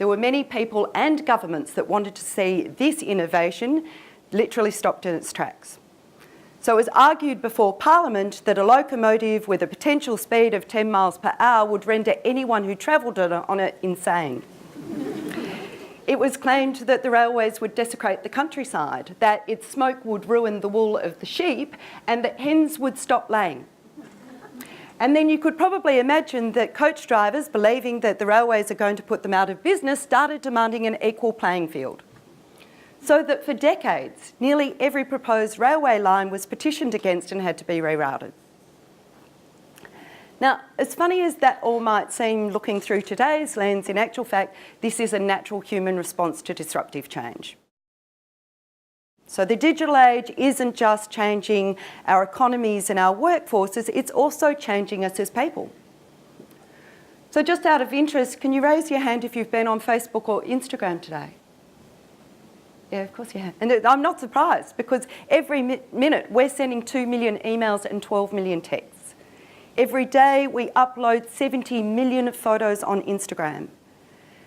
There were many people and governments that wanted to see this innovation literally stopped in its tracks. So it was argued before Parliament that a locomotive with a potential speed of 10 miles per hour would render anyone who travelled on it insane. It was claimed that the railways would desecrate the countryside, that its smoke would ruin the wool of the sheep, and that hens would stop laying. And then you could probably imagine that coach drivers, believing that the railways are going to put them out of business, started demanding an equal playing field. So that for decades, nearly every proposed railway line was petitioned against and had to be rerouted. Now, as funny as that all might seem looking through today's lens, in actual fact, this is a natural human response to disruptive change. So the digital age isn't just changing our economies and our workforces, it's also changing us as people. So just out of interest, can you raise your hand if you've been on Facebook or Instagram today? Yeah, of course you have. And I'm not surprised, because every minute we're sending 2 million emails and 12 million texts. Every day we upload 70 million photos on Instagram.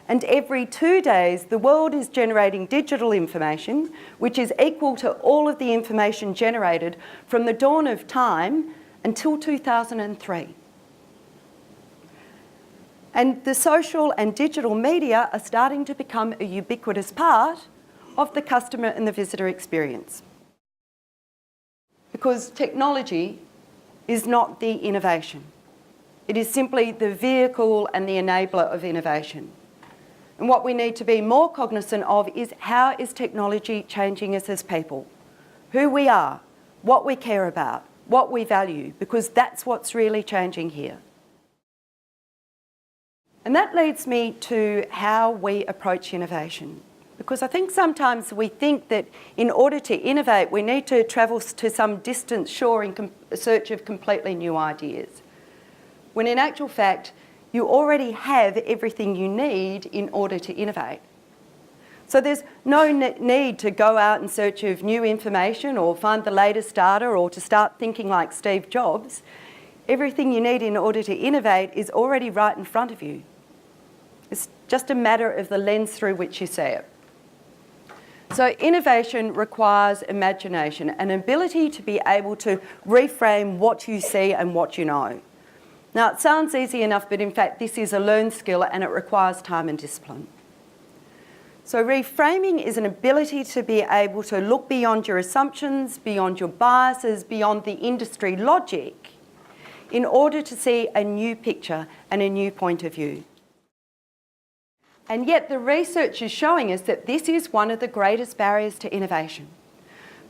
And every 2 days the world is generating digital information, which is equal to all of the information generated from the dawn of time until 2003. And the social and digital media are starting to become a ubiquitous part of the customer and the visitor experience. Because technology is not the innovation. It is simply the vehicle and the enabler of innovation. And what we need to be more cognizant of is how is technology changing us as people? Who we are, what we care about, what we value, because that's what's really changing here. And that leads me to how we approach innovation. Because I think sometimes we think that in order to innovate, we need to travel to some distant shore in search of completely new ideas. When in actual fact, you already have everything you need in order to innovate. So there's no need to go out in search of new information or find the latest data or to start thinking like Steve Jobs. Everything you need in order to innovate is already right in front of you. It's just a matter of the lens through which you see it. So innovation requires imagination, an ability to be able to reframe what you see and what you know. Now, it sounds easy enough, but in fact, this is a learned skill and it requires time and discipline. So reframing is an ability to be able to look beyond your assumptions, beyond your biases, beyond the industry logic, in order to see a new picture and a new point of view. And yet the research is showing us that this is one of the greatest barriers to innovation.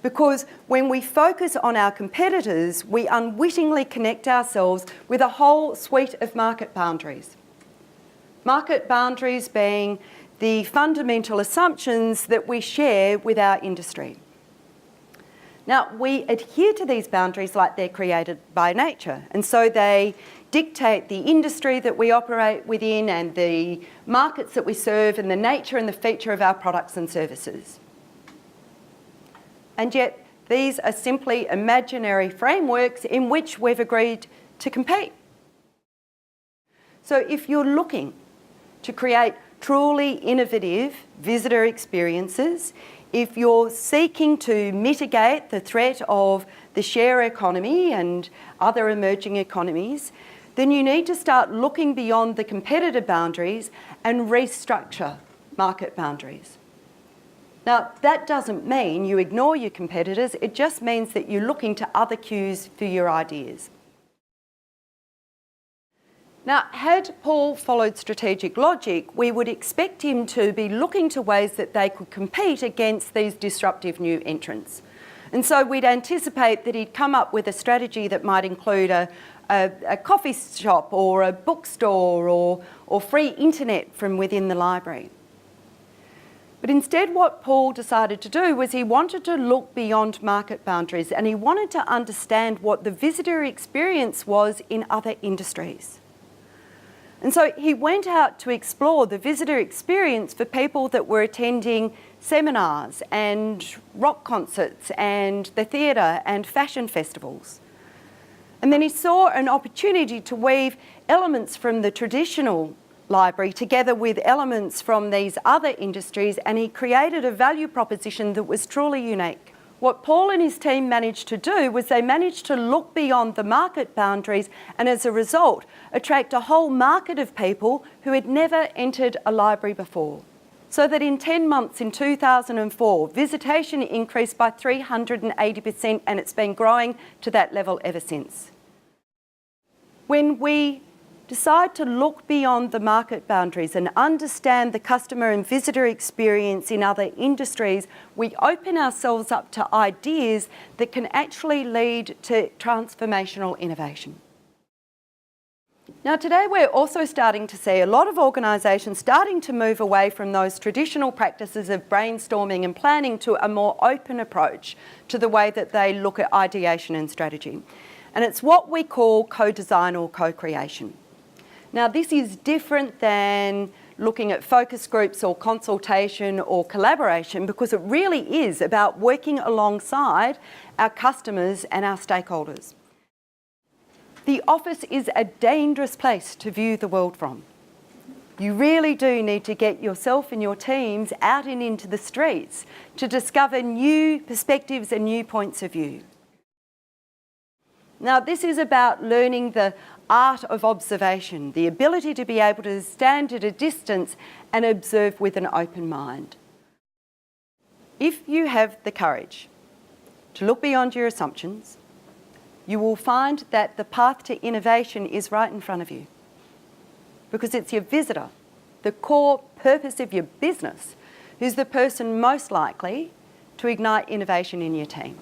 Because when we focus on our competitors, we unwittingly connect ourselves with a whole suite of market boundaries. Market boundaries being the fundamental assumptions that we share with our industry. Now, we adhere to these boundaries like they're created by nature, and so they dictate the industry that we operate within and the markets that we serve and the nature and the feature of our products and services. And yet, these are simply imaginary frameworks in which we've agreed to compete. So if you're looking to create truly innovative visitor experiences, if you're seeking to mitigate the threat of the share economy and other emerging economies, then you need to start looking beyond the competitor boundaries and restructure market boundaries. Now, that doesn't mean you ignore your competitors, it just means that you're looking to other cues for your ideas. Now, had Paul followed strategic logic, we would expect him to be looking to ways that they could compete against these disruptive new entrants. And so we'd anticipate that he'd come up with a strategy that might include a coffee shop or a bookstore or free internet from within the library. But instead what Paul decided to do was he wanted to look beyond market boundaries and he wanted to understand what the visitor experience was in other industries. And so he went out to explore the visitor experience for people that were attending seminars and rock concerts and the theatre and fashion festivals. And then he saw an opportunity to weave elements from the traditional library together with elements from these other industries, and he created a value proposition that was truly unique. What Paul and his team managed to do was they managed to look beyond the market boundaries and as a result attract a whole market of people who had never entered a library before. So that in 10 months in 2004, visitation increased by 380% and it's been growing to that level ever since. When we decide to look beyond the market boundaries and understand the customer and visitor experience in other industries, we open ourselves up to ideas that can actually lead to transformational innovation. Now today we're also starting to see a lot of organisations starting to move away from those traditional practices of brainstorming and planning to a more open approach to the way that they look at ideation and strategy. And it's what we call co-design or co-creation. Now this is different than looking at focus groups or consultation or collaboration because it really is about working alongside our customers and our stakeholders. The office is a dangerous place to view the world from. You really do need to get yourself and your teams out and into the streets to discover new perspectives and new points of view. Now, this is about learning the art of observation, the ability to be able to stand at a distance and observe with an open mind. If you have the courage to look beyond your assumptions, you will find that the path to innovation is right in front of you because it's your visitor, the core purpose of your business, who's the person most likely to ignite innovation in your team.